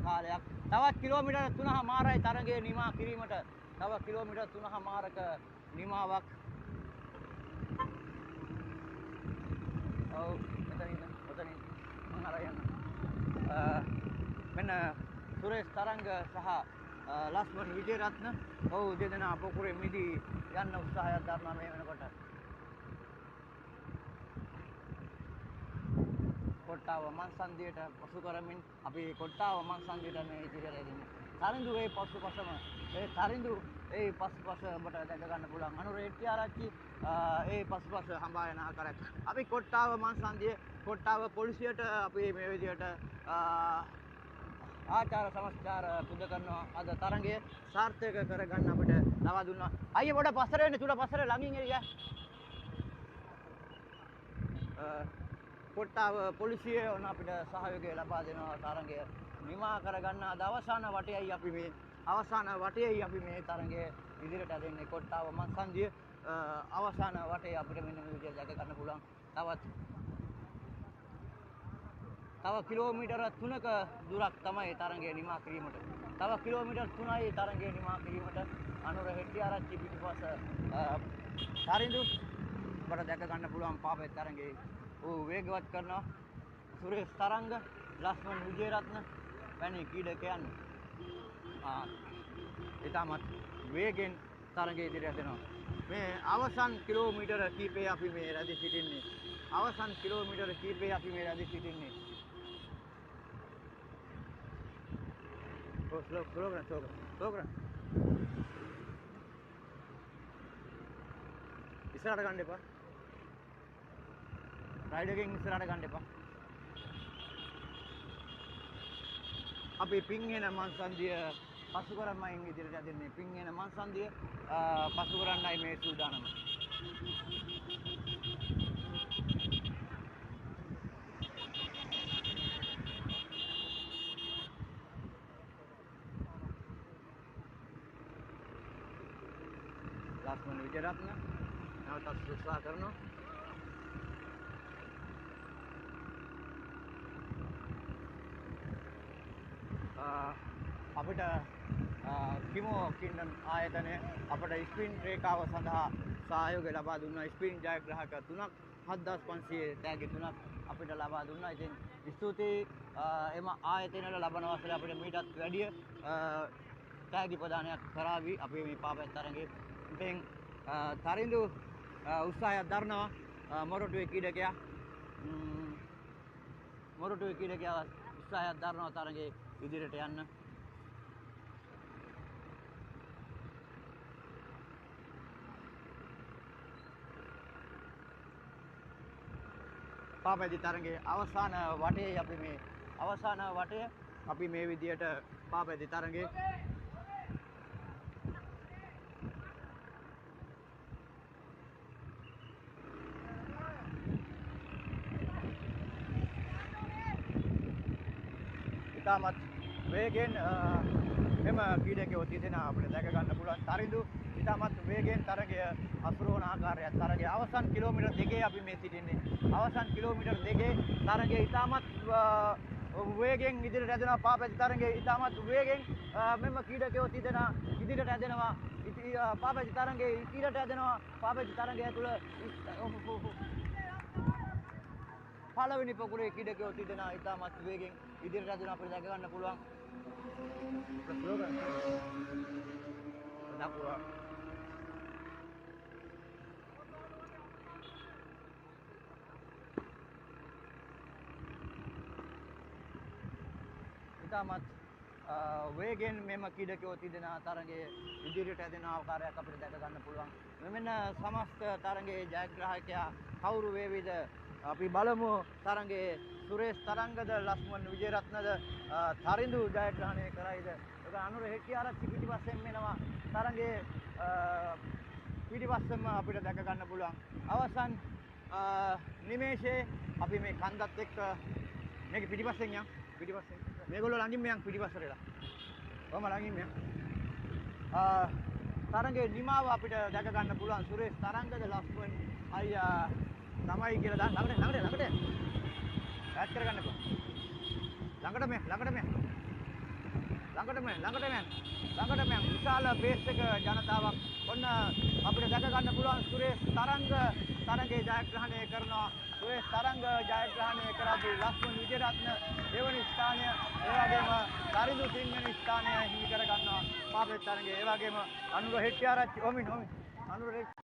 කාලයක්. තවත් කිලෝමීටර් 3මාරයි තරඟය නිමා කිරීමට. තව කිලෝමීටර් 3මාරක නිමාවක්. ඔව් මෙතනින් මම හරයන්. මෙන්න සුරේෂ් තරංග සහ ලක්ෂ්මන් විජේරත්න ඔව් දෙදෙනා පොකුරේ මිදී යන්න උත්සාහයක් දරනවා මේ වෙනකොට. කොට්ටාව මන්සන්දියට පසු කරමින් අපි කොට්ටාව මන්සන්දියට මේ ඉදිරියට එන්නේ. තරිඳු ඒ පසුපසම ඒ තරිඳු ඒ පසුපස ඔබට දැක ගන්න පුළුවන්. අනුර හෙට්ටිආරච්චි ඒ පසුපස හඹා යන ආකාරයක්. අපි කොට්ටාව මන්සන්දිය කොට්ටාව පොලිසියට අපි මේ විදියට ආචාර සමස්චාර පුද කරනවා. අද තරඟය සාර්ථක කරගන්න අපිට ලබා දුන්නා. අයියේ පොඩ පස්සට වෙන්න තුඩ පස්සට ළඟින් එළිය. කොට්ටාව පොලිසිය ඔන්න අපිට සහයෝගය ලබා දෙනවා තරඟය නිමා කරගන්න. අද අවසාන වටයයි අපි මේ තරඟය ඉදිරියට දෙන්නේ. කොට්ටාව මන්සන්දිය අවසාන වටේ අපිට මෙන්න මේ විදිහට දැක ගන්න පුළුවන්. තව කිලෝමීටර 3ක දුරක් තමයි තරඟය නිමා කිරීමට. තව කිලෝමීටර් 3යි තරඟය නිමා කිරීමට. අනුර හෙට්ටිආරච්චි පිටුපස තරිඳු ඔබට දැක ගන්න පුළුවන් පාපේ තරඟේ ඌ වේගවත් කරනවා. සුරේෂ් තරංග, ලක්ෂ්මන් විජේරත්න වැනි ක්‍රීඩකයන් ඉතාමත් වේගෙන් තරඟය ඉදිරියට යනවා. මේ අවසන් කිලෝමීටර කීපය අපි මේ රැඳී සිටින්නේ. Slow. ඉස්සරහට ගන්න එපා. රයිඩ් එකෙන් ඉස්සරහට ගන්න එපා. අපි පිංහෙන මන්සන්දිය පසු කරමයි ඉදිරියට යන්නේ. පිංහෙන මන්සන්දිය පසු කරන්නයි මේ සූදානම. ලක්ෂ්මන් විජේරත්න නැවතත් උත්සාහ කරනවා. අපිට කිමෝ කින්ඩන් ආයතනය අපට ස්පින් රේඛාව සඳහා සහයෝගය ලබා දුන්නා. ස්පින් ජයග්‍රාහක 3ක් 7500 තෑගි 3ක් අපිට ලබා දුන්නා. ඉතින් ස්තුතියි එම ආයතනවල ලබන වසරේ අපිට මීටත් වැඩිය තෑගි ප්‍රදානයක් කරાવી අපි මේ පාපැත් තරඟේ. ඉතින් තරිඳු උත්සාහයක් දරනවා. මොරටුවේ ක්‍රීඩකයා උත්සාහයක් දරනවා තරඟේ ඉදිරියට යන්න. පාපැදි තරඟේ අවසාන වටය අපි මේ විදියට පාපැදි තරඟේ ඉතාමත් වේගෙන් එම ක්‍රීඩකයෝ තිදෙනා අපිට දැක ගන්න පුළුවන්. තරිඳු ඉතාමත් වේගෙන් තරගය අසුරවන ආකාරයක්. තරගයේ අවසන් කිලෝමීටර් 2 අපි මේ සිටින්නේ. අවසන් කිලෝමීටර් 2 තරගය ඉතාමත් වේගෙන් ඉදිරියට යනවා. පාපැදි තරගයේ ඉතාමත් වේගෙන් මෙම ක්‍රීඩකයෝ තිදෙනා ඉදිරියට යනවා. පාපැදි තරගයේ ඉදිරියට යනවා. පාපැදි තරගය තුළ පළවෙනි පොකුරේ ක්‍රීඩකයෝ තිදෙනා ඉතාමත් වේගෙන් ඉදිරියට යනවා. අපිට දැක ගන්න පුළුවන්. ඉතාමත් වේගෙන් මෙම ක්‍රීඩකයෝ තිදෙනා තරගයේ ඉදිරියට යන ආකාරයක් අපිට දැක ගන්න පුළුවන්. මෙන්න සමස්ත තරගයේ ජයග්‍රාහකයා කවුරු වේවිද? අපි බලමු. තරගයේ සුරේෂ් තරංගද, ලක්ෂ්මන් විජේරත්නද, තරිඳු ජයග්‍රහණය කරයිද? ඒක අනුර හෙට්ටිආරච්චි පිටිපස්සෙන් එනවා. තරගයේ පිටිපස්සෙන්ම අපිට දැක ගන්න පුළුවන්. අවසන් නිමේෂයේ අපි මේ කන්දත් එක්ක මේක පිටිපස්සෙන් යන්. මේගොල්ලෝ ළඟින්ම යන් පිටිපස්සට එලා. කොහම ළඟින්ම යන්. තරගයේ නිමාව අපිට දැක ගන්න පුළුවන්. සුරේෂ් තරංගද, ලක්ෂ්මන් අයියා තමයි කියලා දාන්න. ළඟට ඈඩ් කරගන්න එපා. ළඟට මේ ළඟටම යන් විශාල බේස් එක ජනතාවක් ඔන්න අපිට දැක ගන්න පුළුවන් සුරේෂ් තරංගේ ජයග්‍රහණය කරනවා. සුරේෂ් තරංග ජයග්‍රහණය කරද්දී ලක්ෂ්මන් විජේරත්න දෙවනි ස්ථානය, ඒ වගේම තරිඳු තින්වෙනි ස්ථානය හිමි කර ගන්නවා පාපේ තරංගේ. ඒ වගේම අනුර හෙට්ටිආරච්චි අනුර